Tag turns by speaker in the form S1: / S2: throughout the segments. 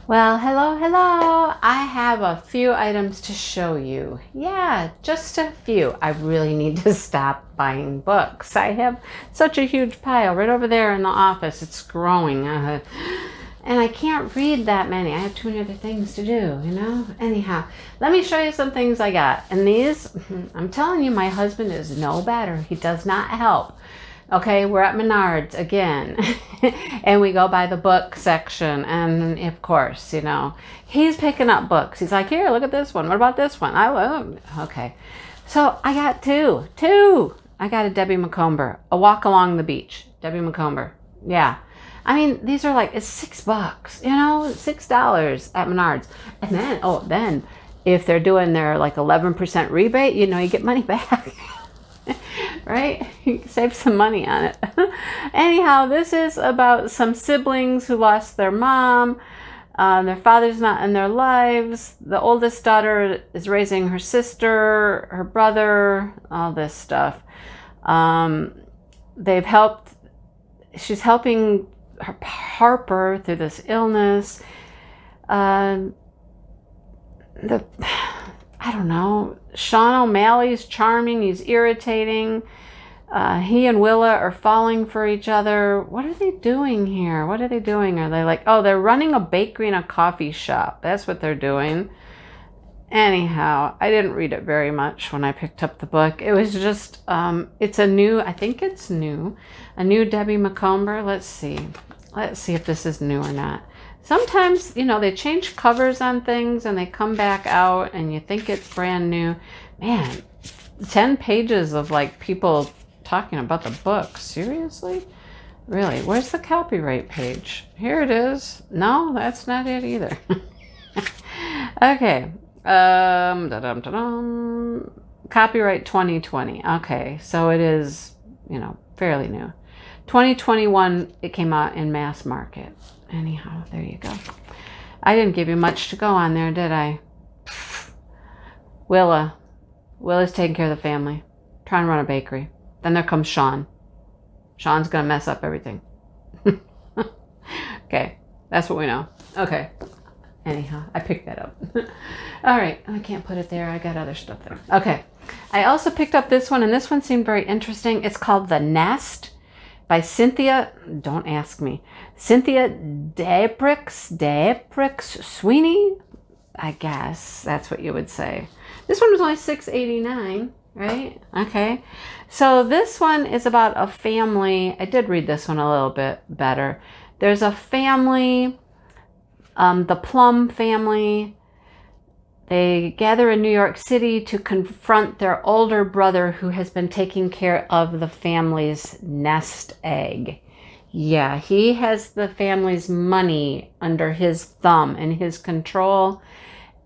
S1: Well, hello, hello. I have a few items to show you. Yeah, just a few. I really need to stop buying books. I have such a huge pile right over there in the office. It's growing. And I can't read that many. I have too many other things to do. Anyhow, let me show you some things I got. And these, I'm telling you, my husband is no better. He does not help. Okay, we're at Menards again. And we go by the book section. And of course, he's picking up books. He's like, here, look at this one. What about this one? I love. Okay. So I got two. Two. I got a Debbie Macomber. A Walk Along the Beach. Debbie Macomber. Yeah. I mean, these are like, it's $6, $6 at Menards. And then if they're doing their like 11% rebate, you get money back. Right? You can save some money on it. Anyhow, this is about some siblings who lost their mom. Their father's not in their lives. The oldest daughter is raising her sister, her brother, all this stuff. They've helped, she's helping Harper through this illness. I don't know. Sean O'Malley's charming. He's irritating. He and Willa are falling for each other. What are they doing here? What are they doing? Are they like, oh, they're running a bakery and a coffee shop. That's what they're doing. Anyhow, I didn't read it very much when I picked up the book. It was just, it's a new Debbie Macomber. Let's see if this is new or not. Sometimes, they change covers on things and they come back out and you think it's brand new. Man, 10 pages of like people talking about the book. Seriously? Really? Where's the copyright page? Here it is. No, that's not it either. Okay. Copyright 2020. Okay, so it is, fairly new. 2021, it came out in mass market. Anyhow, there you go. I didn't give you much to go on there, did I? Willa's taking care of the family, trying to run a bakery. Then there comes Sean. Sean's gonna mess up everything. Okay, that's what we know. Okay. Anyhow, I picked that up. All right, I can't put it there. I got other stuff there. Okay. I also picked up this one, and this one seemed very interesting. It's called The Nest by Cynthia, don't ask me, Cynthia Daprix Sweeney. I guess that's what you would say. This one was only $6.89, right? Okay. So this one is about a family. I did read this one a little bit better. There's a family, the Plum family. They gather in New York City to confront their older brother who has been taking care of the family's nest egg. Yeah, he has the family's money under his thumb and his control,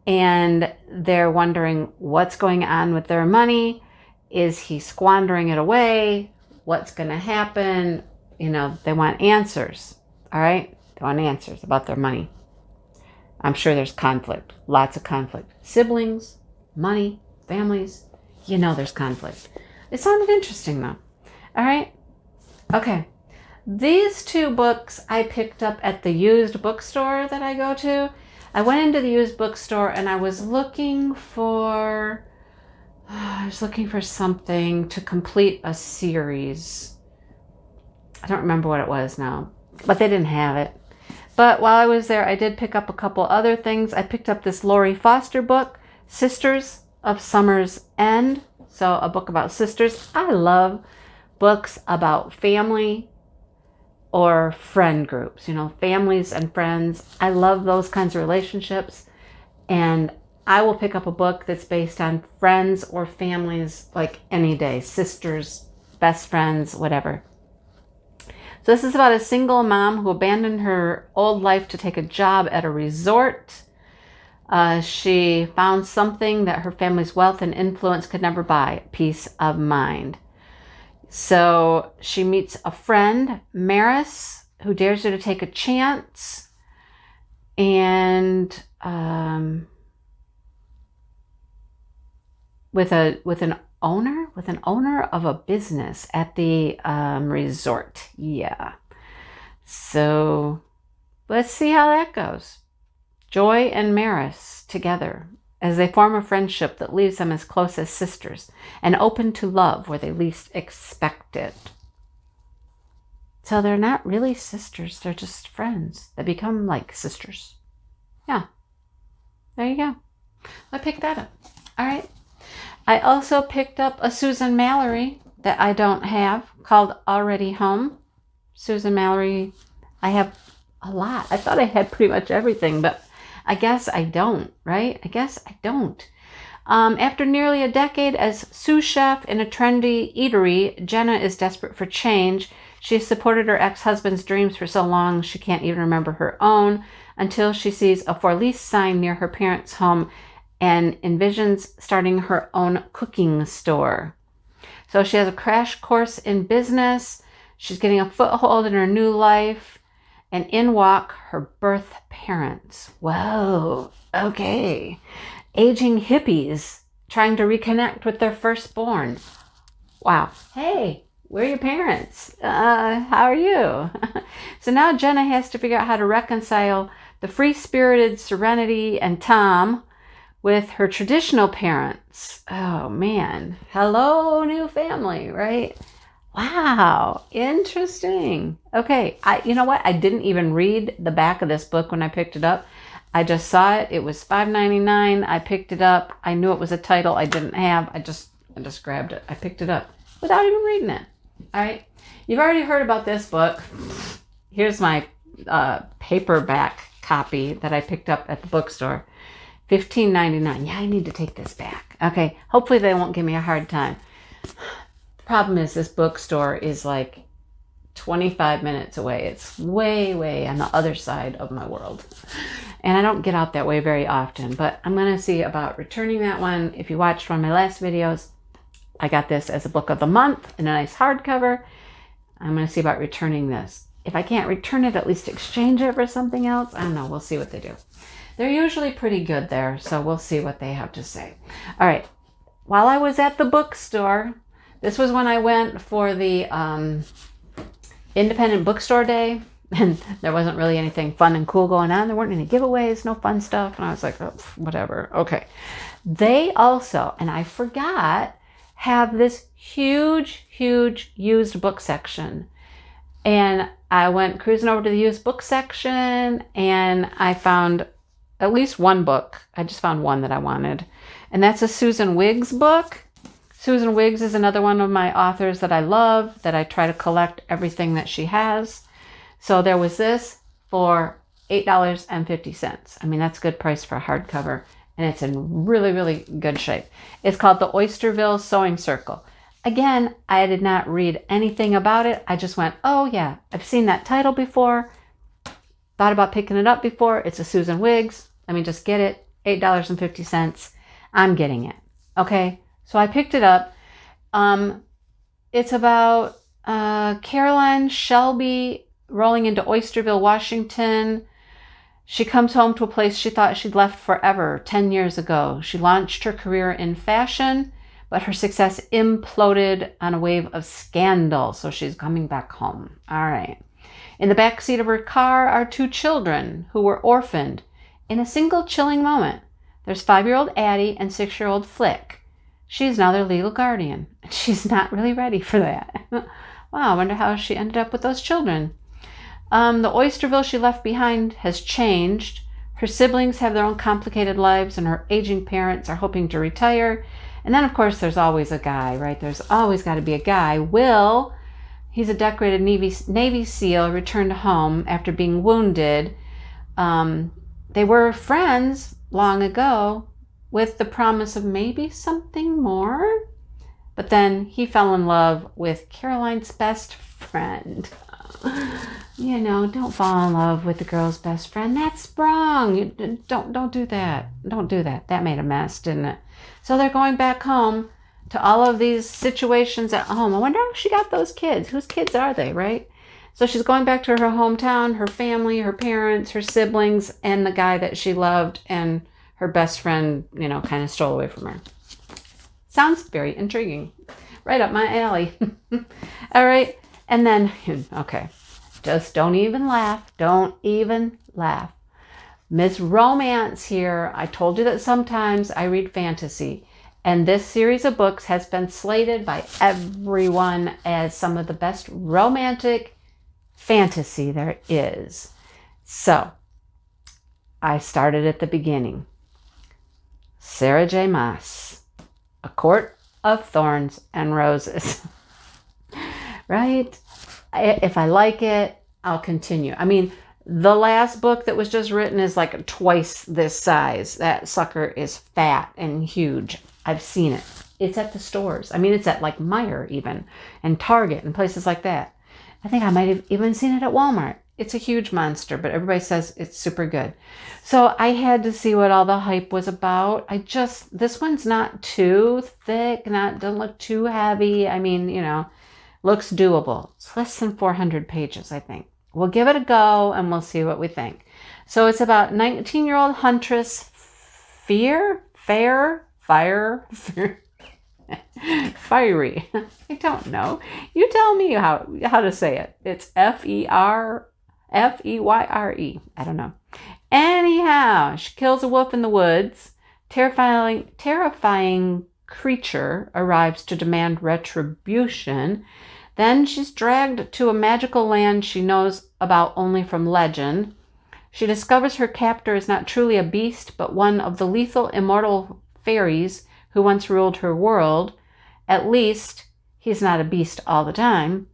S1: and they're wondering what's going on with their money. Is he squandering it away? What's going to happen? They want answers, all right? They want answers about their money. I'm sure there's conflict, lots of conflict. Siblings, money, families, there's conflict. It sounded interesting though. All right. Okay. These two books I picked up at the used bookstore that I go to. I went into the used bookstore and I was looking for something to complete a series. I don't remember what it was now, but they didn't have it. But while I was there, I did pick up a couple other things. I picked up this Lori Foster book, Sisters of Summer's End. So a book about sisters. I love books about family or friend groups, families and friends. I love those kinds of relationships. And I will pick up a book that's based on friends or families like any day. Sisters, best friends, whatever. So this is about a single mom who abandoned her old life to take a job at a resort. She found something that her family's wealth and influence could never buy, peace of mind. So she meets a friend, Maris, who dares her to take a chance. And with an owner of a business at the resort. Yeah. So let's see how that goes. Joy and Maris together as they form a friendship that leaves them as close as sisters and open to love where they least expect it. So they're not really sisters, they're just friends that become like sisters. Yeah, there you go. I picked that up. All right. I also picked up a Susan Mallory that I don't have called Already Home. Susan Mallory, I have a lot. I thought I had pretty much everything, but I guess I don't, right? I guess I don't. After nearly a decade as sous chef in a trendy eatery, Jenna is desperate for change. She has supported her ex-husband's dreams for so long she can't even remember her own until she sees a for lease sign near her parents' home and envisions starting her own cooking store. So she has a crash course in business. She's getting a foothold in her new life. And in walk her birth parents. Whoa, okay. Aging hippies trying to reconnect with their firstborn. Wow. Hey, where are your parents? How are you? So now Jenna has to figure out how to reconcile the free-spirited Serenity and Tom with her traditional parents. Oh, man. Hello, new family, right? Wow, interesting. Okay, you know what? I didn't even read the back of this book when I picked it up. I just saw it. It was $5.99. I picked it up. I knew it was a title I didn't have. I just grabbed it. I picked it up without even reading it. All right. You've already heard about this book. Here's my paperback copy that I picked up at the bookstore. $15.99. Yeah, I need to take this back. Okay. Hopefully they won't give me a hard time. Problem is this bookstore is like 25 minutes away. It's way on the other side of my world. And I don't get out that way very often, but I'm going to see about returning that one. If you watched one of my last videos, I got this as a book of the month in a nice hardcover. I'm going to see about returning this. If I can't return it, at least exchange it for something else. I don't know. We'll see what they do. They're usually pretty good there, so we'll see what they have to say. All right. While I was at the bookstore, this was when I went for the independent bookstore day, and there wasn't really anything fun and cool going on. There weren't any giveaways, no fun stuff, and I was like, oh, whatever. Okay. They also, and I forgot, have this huge used book section. And I went cruising over to the used book section, and I found at least one book. I just found one that I wanted, and that's a Susan Wiggs book. Susan Wiggs is another one of my authors that I love, that I try to collect everything that she has. So there was this for $8.50. I mean, that's a good price for a hardcover, and it's in really good shape. It's called The Oysterville Sewing Circle. Again, I did not read anything about it. I just went, oh yeah, I've seen that title before. Thought about picking it up before. It's a Susan Wiggs. I mean, just get it. $8.50. I'm getting it. Okay. So I picked it up. It's about Caroline Shelby rolling into Oysterville, Washington. She comes home to a place she thought she'd left forever 10 years ago. She launched her career in fashion, but her success imploded on a wave of scandal. So she's coming back home. All right. In the back seat of her car are two children who were orphaned in a single chilling moment. There's 5-year-old Addie and 6-year-old Flick. She's now their legal guardian. She's not really ready for that. Wow, I wonder how she ended up with those children. The Oysterville she left behind has changed. Her siblings have their own complicated lives, and her aging parents are hoping to retire. And then, of course, there's always a guy, right? There's always got to be a guy. Will, he's a decorated Navy SEAL, returned home after being wounded. They were friends long ago, with the promise of maybe something more. But then he fell in love with Caroline's best friend. You know, don't fall in love with the girl's best friend. That's wrong. Don't do that. Don't do that. That made a mess, didn't it? So they're going back home to all of these situations at home. I wonder how she got those kids. Whose kids are they, right? So she's going back to her hometown, her family, her parents, her siblings, and the guy that she loved, and her best friend, you know, kind of stole away from her. Sounds very intriguing. Right up my alley. All right. And then, okay, just don't even laugh. Don't even laugh. Miss Romance here. I told you that sometimes I read fantasy. And this series of books has been slated by everyone as some of the best romantic fantasy there is. So, I started at the beginning. Sarah J. Maas, A Court of Thorns and Roses. Right? If I like it, I'll continue. I mean, the last book that was just written is like twice this size. That sucker is fat and huge. I've seen it. It's at the stores. I mean, it's at like Meijer even, and Target and places like that. I think I might have even seen it at Walmart. It's a huge monster, but everybody says it's super good. So I had to see what all the hype was about. This one's not too thick, doesn't look too heavy. I mean, looks doable. It's less than 400 pages, I think. We'll give it a go and we'll see what we think. So it's about 19-year-old huntress Fiery. I don't know. You tell me how to say it. It's Feyre. I don't know. Anyhow, she kills a wolf in the woods. Terrifying creature arrives to demand retribution. Then she's dragged to a magical land she knows about only from legend. She discovers her captor is not truly a beast, but one of the lethal immortal fairies who once ruled her world. At least, he's not a beast all the time.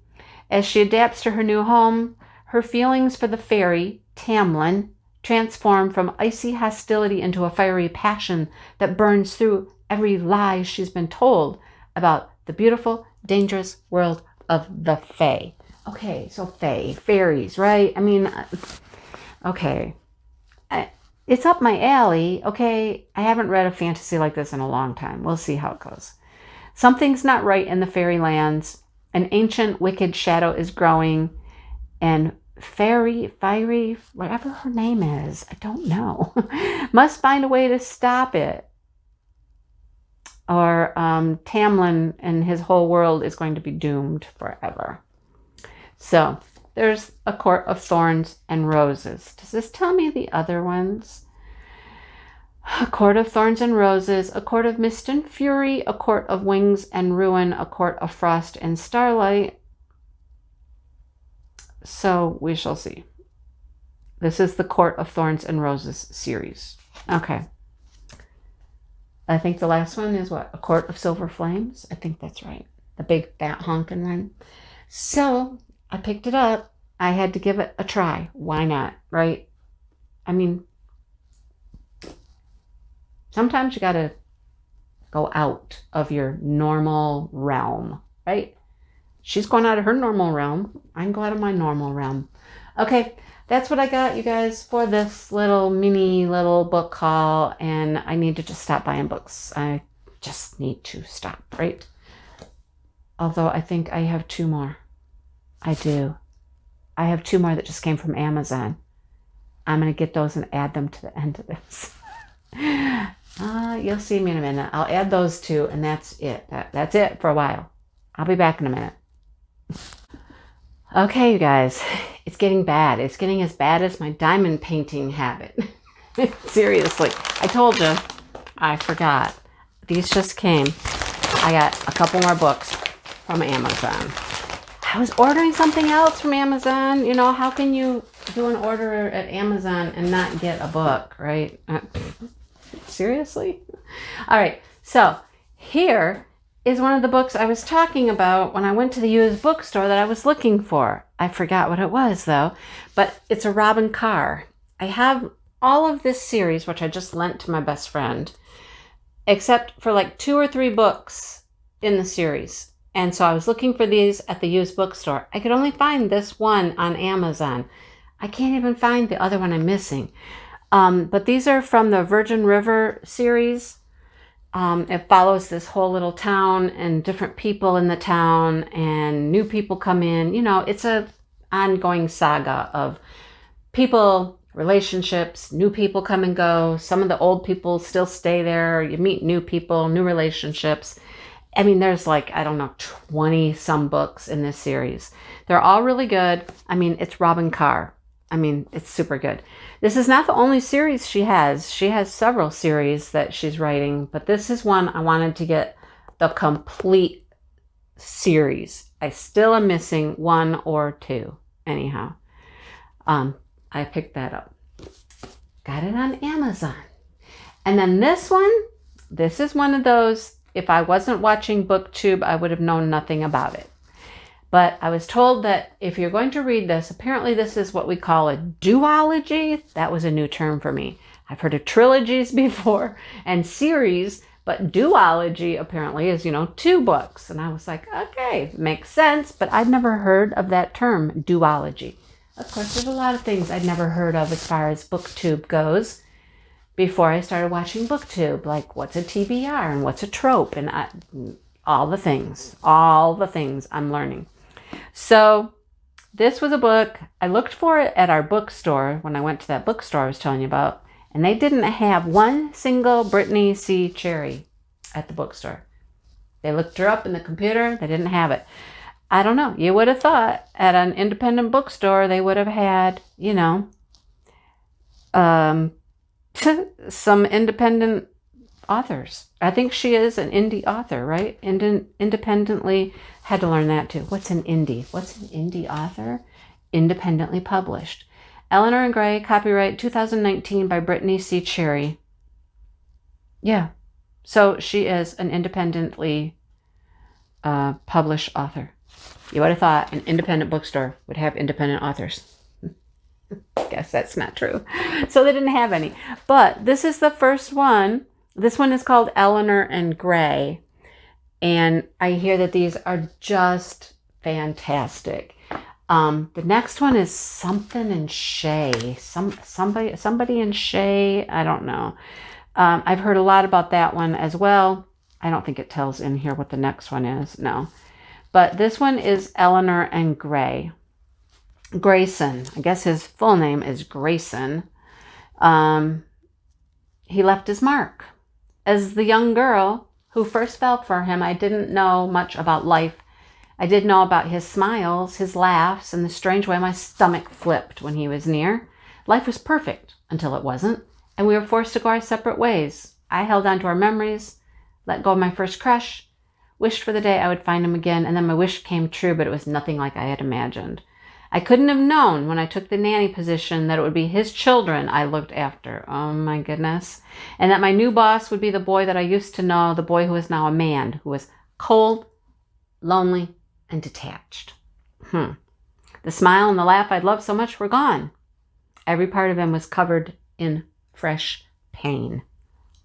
S1: As she adapts to her new home, her feelings for the fairy, Tamlin, transform from icy hostility into a fiery passion that burns through every lie she's been told about the beautiful, dangerous world of the Fae. Okay, so fairies, right? I mean, okay. It's up my alley, okay? I haven't read a fantasy like this in a long time. We'll see how it goes. Something's not right in the fairylands. An ancient, wicked shadow is growing, and Fiery, whatever her name is, I don't know, must find a way to stop it. Or Tamlin and his whole world is going to be doomed forever. So there's A Court of Thorns and Roses. Does this tell me the other ones? A Court of Thorns and Roses, A Court of Mist and Fury, A Court of Wings and Ruin, A Court of Frost and Starlight. So we shall see. This is the Court of Thorns and Roses series. Okay. I think the last one is what? A Court of Silver Flames? I think that's right. The big fat honking one. So I picked it up. I had to give it a try. Why not? Right? I mean, sometimes you got to go out of your normal realm, right? She's going out of her normal realm. I can go out of my normal realm. Okay, that's what I got, you guys, for this mini book haul. And I need to just stop buying books. I just need to stop, right? Although I think I have 2 more. I do. I have 2 more that just came from Amazon. I'm going to get those and add them to the end of this. You'll see me in a minute. I'll add those 2, and that's it. That's it for a while. I'll be back in a minute. Okay, you guys, it's getting bad. It's getting as bad as my diamond painting habit. Seriously, I told you, I forgot. These just came. I got a couple more books from Amazon. I was ordering something else from Amazon. How can you do an order at Amazon and not get a book, right? Seriously? All right, so here is one of the books I was talking about when I went to the used bookstore that I was looking for. I forgot what it was, though, but it's a Robin Carr. I have all of this series, which I just lent to my best friend, except for like 2 or 3 books in the series. And so I was looking for these at the used bookstore. I could only find this one on Amazon. I can't even find the other one I'm missing. But these are from the Virgin River series. It follows this whole little town and different people in the town, and new people come in. It's a ongoing saga of people, relationships, new people come and go. Some of the old people still stay there. You meet new people, new relationships. I mean, there's 20 some books in this series. They're all really good. I mean, it's Robin Carr. I mean, it's super good. This is not the only series she has. She has several series that she's writing, but this is one I wanted to get the complete series. I still am missing 1 or 2. Anyhow, I picked that up. Got it on Amazon. And then this is one of those, if I wasn't watching BookTube, I would have known nothing about it. But I was told that if you're going to read this, apparently this is what we call a duology. That was a new term for me. I've heard of trilogies before and series, but duology apparently is, 2 books. And I was like, okay, makes sense, but I'd never heard of that term, duology. Of course, there's a lot of things I'd never heard of as far as BookTube goes before I started watching BookTube, like what's a TBR and what's a trope, and all the things I'm learning. So this was a book. I looked for it at our bookstore when I went to that bookstore I was telling you about, and they didn't have one single Brittany C. Cherry at the bookstore. They looked her up in the computer. They didn't have it. I don't know. You would have thought at an independent bookstore they would have had, some independent authors. I think she is an indie author, right? Independently, had to learn that too. What's an indie? What's an indie author? Independently published. Eleanor and Gray, copyright 2019 by Brittany C. Cherry. Yeah. So she is an independently published author. You would have thought an independent bookstore would have independent authors. Guess that's not true. So they didn't have any. But this is the first one. This one is called Eleanor and Gray. And I hear that these are just fantastic. The next one is something in Shay. Somebody in Shay. I don't know. I've heard a lot about that one as well. I don't think it tells in here what the next one is. No. But this one is Eleanor and Gray. Grayson. I guess his full name is Grayson. He left his mark. As the young girl who first fell for him, I didn't know much about life. I did know about his smiles, his laughs, and the strange way my stomach flipped when he was near. Life was perfect until it wasn't, and we were forced to go our separate ways. I held on to our memories, let go of my first crush, wished for the day I would find him again, and then my wish came true, but it was nothing like I had imagined. I couldn't have known when I took the nanny position that it would be his children I looked after. Oh my goodness. And that my new boss would be the boy that I used to know, the boy who is now a man, who was cold, lonely, and detached. The smile and the laugh I'd loved so much were gone. Every part of him was covered in fresh pain.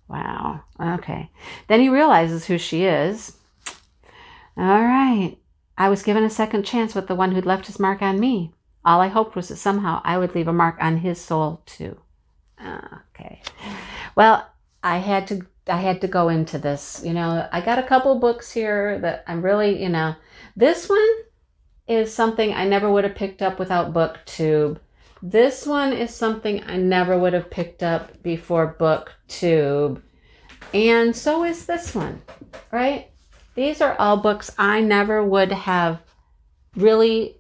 S1: Wow. Okay. Then he realizes who she is. All right. I was given a second chance with the one who'd left his mark on me. All I hoped was that somehow I would leave a mark on his soul too. Okay. Well, I had to go into this. I got a couple books here that I'm really, this one is something I never would have picked up without BookTube. This one is something I never would have picked up before BookTube. And so is this one, right? These are all books I never would have really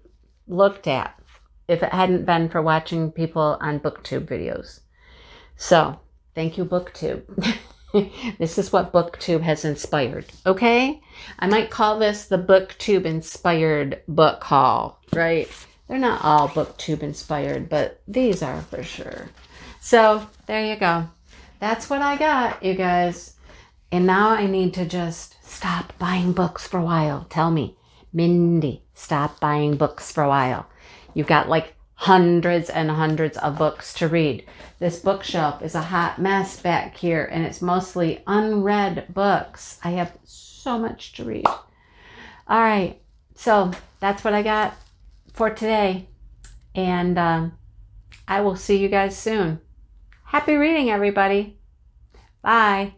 S1: looked at if it hadn't been for watching people on BookTube videos. So, thank you, BookTube. This is what BookTube has inspired, okay? I might call this the BookTube inspired book haul, right? They're not all BookTube inspired, but these are for sure. So, there you go. That's what I got, you guys. And now I need to just stop buying books for a while. Tell me, Mindy, stop buying books for a while. You've got like hundreds and hundreds of books to read. This bookshelf is a hot mess back here, and it's mostly unread books. I have so much to read. All right, so that's what I got for today. And I will see you guys soon. Happy reading, everybody. Bye.